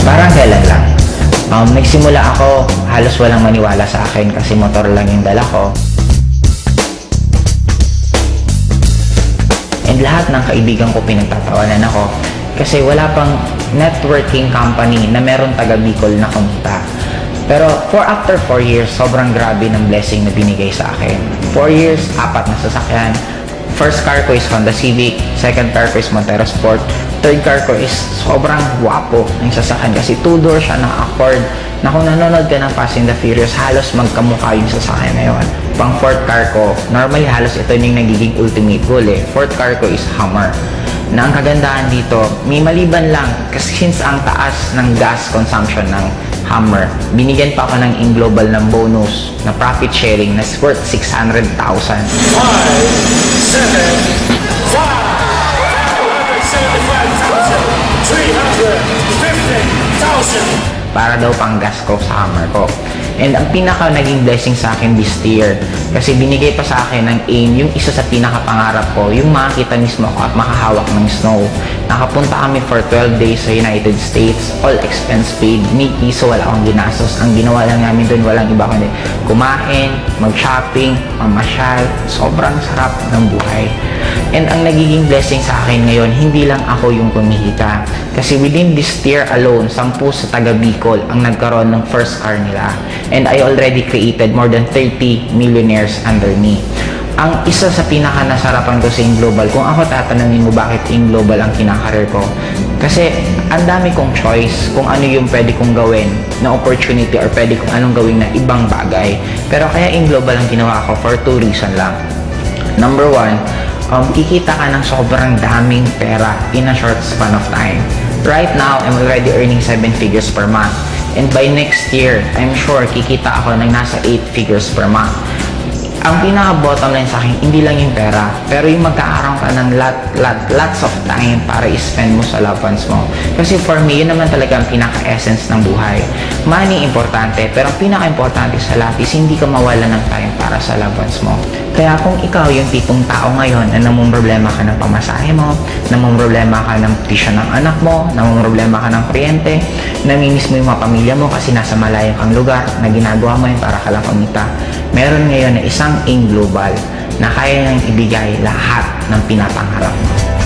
Parang kailan lang. Nagsimula ako, halos walang maniwala sa akin kasi motor lang yung dala ko. And lahat ng kaibigan ko pinagtatawanan ako kasi wala pang networking company na meron taga Bicol na kumita. Pero after 4 years, sobrang grabe ng blessing na binigay sa akin. 4 years, 4 na sasakyan. First car ko is Honda Civic, second car ko is Montero Sport, third car ko is sobrang guwapo ng sasakyan kasi 2-door siya na Accord na kung nanonood ka ng Fast and the Furious, halos magkamukha yung sasakyan na yun. Pang fourth car ko, normally halos ito yung nagiging ultimate goal eh. Fourth car ko is Hummer. Na ang kagandahan dito, may maliban lang kasi since ang taas ng gas consumption ng Hummer, binigyan pa ako ng in-global ng bonus na profit sharing na worth 600,000. 350,000 para daw pang gas ko sa Hummer ko. And ang pinaka naging blessing sa akin this year, kasi binigay pa sa akin ng AIM, yung isa sa pinaka-pangarap ko, yung makakita mismo ako at makahawak ng snow. Nakapunta kami for 12 days sa United States, all expense paid, ni piso wala akong ginastos. Ang ginawa lang namin doon, walang iba kundi kumain, mag-shopping, mamasyal, sobrang sarap ng buhay. And ang nagiging blessing sa akin ngayon, hindi lang ako yung kumikita. Kasi within this year alone, 10 sa taga Bicol ang nagkaroon ng first car nila. And I already created more than 30 millionaires under me. Ang isa sa pinaka-nasarapan ko sa In Global, kung ako tatanungin mo bakit In Global ang kinakareer ko, kasi ang dami kong choice kung ano yung pwede kong gawin na opportunity or pwede kong anong gawin na ibang bagay. Pero kaya In Global ang ginawa ko for 2 reasons lang. Number 1, kikita ka ng sobrang daming pera in a short span of time. Right now, I'm already earning 7 figures per month. And by next year, I'm sure kikita ako ng nasa 8 figures per month. Ang pinaka-bottom line sa akin, hindi lang yung pera, pero yung magkakaroon ka ng lots of time para i-spend mo sa loved ones mo. Kasi for me, yun naman talaga ang pinaka-essence ng buhay. Money, importante, pero ang pinaka-importante sa lahat is hindi ka mawala ng time para sa loved ones mo. Kaya kung ikaw yung tipong tao ngayon na namumroblema ka ng pamasahe mo, namumroblema ka ng tuition ng anak mo, namumroblema ka ng kuryente, namimiss mo yung mga pamilya mo kasi nasa malayo kang lugar na ginagawa mo yun para ka lang kumita, meron ngayon na isang In Global na kaya nang ibigay lahat ng pinapangarap mo.